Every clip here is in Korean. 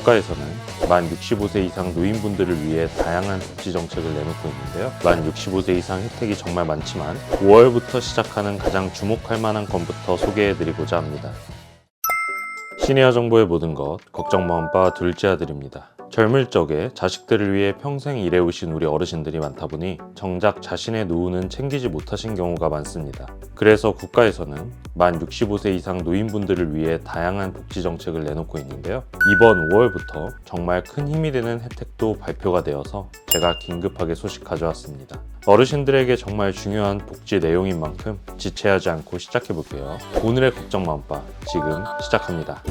국가에서는 만 65세 이상 노인분들을 위해 다양한 복지 정책을 내놓고 있는데요. 만 65세 이상 혜택이 정말 많지만 5월부터 시작하는 가장 주목할 만한 건부터 소개해드리고자 합니다. 시니어 정보의 모든 것, 걱정 마음바 둘째 아들입니다. 젊을 적에 자식들을 위해 평생 일해오신 우리 어르신들이 많다 보니 정작 자신의 노후는 챙기지 못하신 경우가 많습니다. 그래서 국가에서는 만 65세 이상 노인분들을 위해 다양한 복지 정책을 내놓고 있는데요. 이번 5월부터 정말 큰 힘이 되는 혜택도 발표가 되어서 제가 긴급하게 소식 가져왔습니다. 어르신들에게 정말 중요한 복지 내용인 만큼 지체하지 않고 시작해볼게요. 오늘의 걱정 마음바 지금 시작합니다.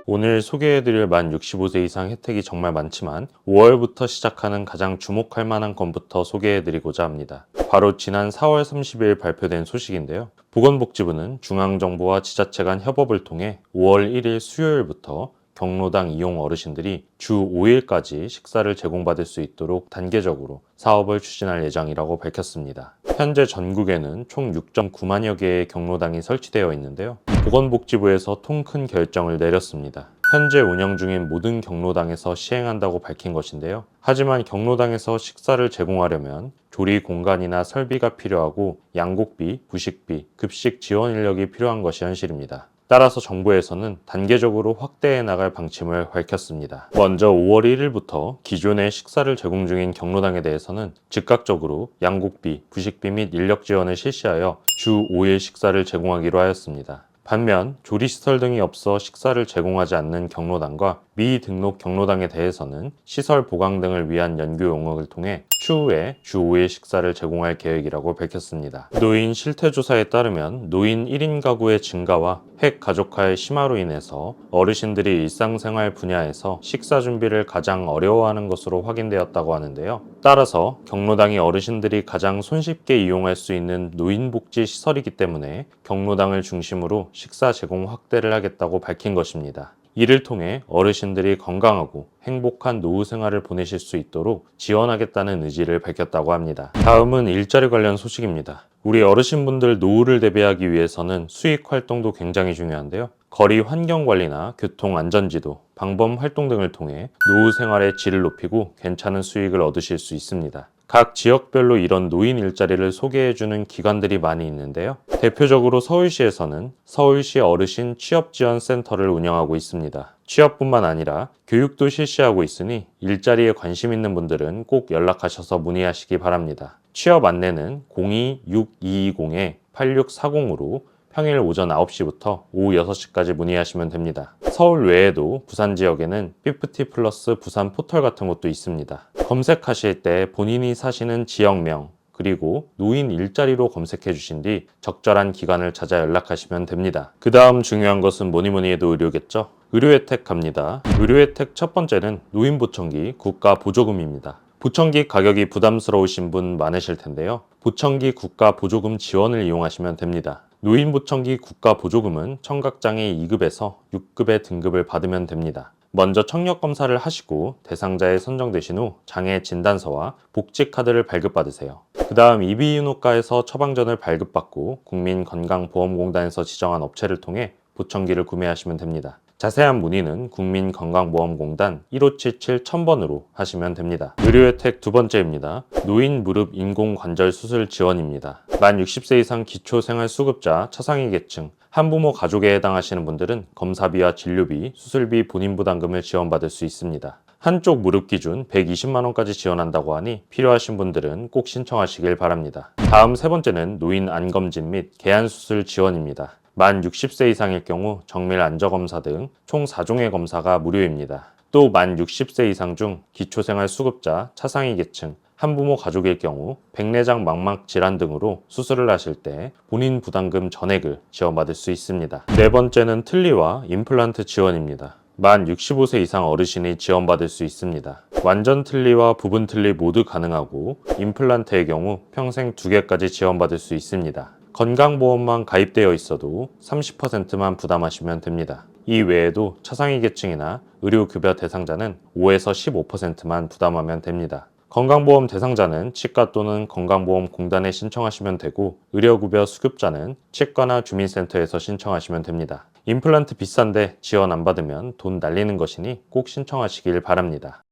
오늘 소개해드릴 만 65세 이상 혜택이 정말 많지만 5월부터 시작하는 가장 주목할 만한 건부터 소개해드리고자 합니다. 바로 지난 4월 30일 발표된 소식인데요. 보건복지부는 중앙정부와 지자체 간 협업을 통해 5월 1일 수요일부터 경로당 이용 어르신들이 주 5일까지 식사를 제공받을 수 있도록 단계적으로 사업을 추진할 예정이라고 밝혔습니다. 현재 전국에는 총 6.9만여 개의 경로당이 설치되어 있는데요. 보건복지부에서 통 큰 결정을 내렸습니다. 현재 운영 중인 모든 경로당에서 시행한다고 밝힌 것인데요. 하지만 경로당에서 식사를 제공하려면 조리 공간이나 설비가 필요하고 양곡비, 부식비, 급식 지원 인력이 필요한 것이 현실입니다. 따라서 정부에서는 단계적으로 확대해 나갈 방침을 밝혔습니다. 먼저 5월 1일부터 기존에 식사를 제공 중인 경로당에 대해서는 즉각적으로 양곡비, 부식비 및 인력 지원을 실시하여 주 5일 식사를 제공하기로 하였습니다. 반면 조리시설 등이 없어 식사를 제공하지 않는 경로당과 미등록 경로당에 대해서는 시설 보강 등을 위한 연구 용역을 통해 추후에 주 5일 식사를 제공할 계획이라고 밝혔습니다. 노인 실태조사에 따르면 노인 1인 가구의 증가와 핵가족화의 심화로 인해서 어르신들이 일상생활 분야에서 식사 준비를 가장 어려워하는 것으로 확인되었다고 하는데요. 따라서 경로당이 어르신들이 가장 손쉽게 이용할 수 있는 노인복지 시설이기 때문에 경로당을 중심으로 식사 제공 확대를 하겠다고 밝힌 것입니다. 이를 통해 어르신들이 건강하고 행복한 노후 생활을 보내실 수 있도록 지원하겠다는 의지를 밝혔다고 합니다. 다음은 일자리 관련 소식입니다. 우리 어르신분들 노후를 대비하기 위해서는 수익 활동도 굉장히 중요한데요. 거리 환경 관리나 교통 안전지도, 방범 활동 등을 통해 노후 생활의 질을 높이고 괜찮은 수익을 얻으실 수 있습니다. 각 지역별로 이런 노인 일자리를 소개해주는 기관들이 많이 있는데요. 대표적으로 서울시에서는 서울시 어르신 취업지원센터를 운영하고 있습니다. 취업뿐만 아니라 교육도 실시하고 있으니 일자리에 관심 있는 분들은 꼭 연락하셔서 문의하시기 바랍니다. 취업 안내는 02-6220-8640으로 평일 오전 9시부터 오후 6시까지 문의하시면 됩니다. 서울 외에도 부산 지역에는 피프티 플러스 부산 포털 같은 곳도 있습니다. 검색하실 때 본인이 사시는 지역명 그리고 노인 일자리로 검색해 주신 뒤 적절한 기관을 찾아 연락하시면 됩니다. 그 다음 중요한 것은 뭐니 해도 의료겠죠? 의료 혜택 갑니다. 의료 혜택 첫 번째는 노인 보청기 국가 보조금입니다. 보청기 가격이 부담스러우신 분 많으실 텐데요. 보청기 국가 보조금 지원을 이용하시면 됩니다. 노인 보청기 국가 보조금은 청각장애 2급에서 6급의 등급을 받으면 됩니다. 먼저 청력 검사를 하시고 대상자에 선정되신 후 장애 진단서와 복지 카드를 발급받으세요. 그 다음 이비인후과에서 처방전을 발급받고 국민건강보험공단에서 지정한 업체를 통해 보청기를 구매하시면 됩니다. 자세한 문의는 국민건강보험공단 1577-1000번으로 하시면 됩니다. 의료 혜택 두 번째입니다. 노인 무릎 인공관절 수술 지원입니다. 만 60세 이상 기초생활수급자 차상위 계층, 한부모 가족에 해당하시는 분들은 검사비와 진료비, 수술비 본인 부담금을 지원받을 수 있습니다. 한쪽 무릎 기준 120만원까지 지원한다고 하니 필요하신 분들은 꼭 신청하시길 바랍니다. 다음 세 번째는 노인 안검진 및 개안수술 지원입니다. 만 60세 이상일 경우 정밀 안저검사 등 총 4종의 검사가 무료입니다. 또 만 60세 이상 중 기초생활수급자, 차상위 계층, 한부모 가족일 경우 백내장 망막 질환 등으로 수술을 하실 때 본인 부담금 전액을 지원받을 수 있습니다. 네 번째는 틀니와 임플란트 지원입니다. 만 65세 이상 어르신이 지원받을 수 있습니다. 완전 틀니와 부분 틀니 모두 가능하고 임플란트의 경우 평생 2개까지 지원받을 수 있습니다. 건강보험만 가입되어 있어도 30%만 부담하시면 됩니다. 이 외에도 차상위 계층이나 의료급여 대상자는 5에서 15%만 부담하면 됩니다. 건강보험 대상자는 치과 또는 건강보험공단에 신청하시면 되고 의료급여 수급자는 치과나 주민센터에서 신청하시면 됩니다. 임플란트 비싼데 지원 안 받으면 돈 날리는 것이니 꼭 신청하시길 바랍니다.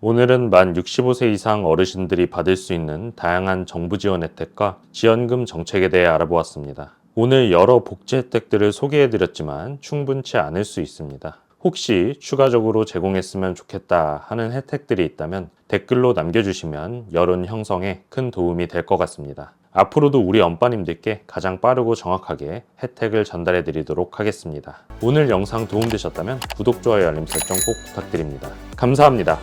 오늘은 만 65세 이상 어르신들이 받을 수 있는 다양한 정부 지원 혜택과 지원금 정책에 대해 알아보았습니다. 오늘 여러 복지 혜택들을 소개해드렸지만 충분치 않을 수 있습니다. 혹시 추가적으로 제공했으면 좋겠다 하는 혜택들이 있다면 댓글로 남겨주시면 여론 형성에 큰 도움이 될 것 같습니다. 앞으로도 우리 엄빠님들께 가장 빠르고 정확하게 혜택을 전달해 드리도록 하겠습니다. 오늘 영상 도움되셨다면 구독, 좋아요, 알림 설정 꼭 부탁드립니다. 감사합니다.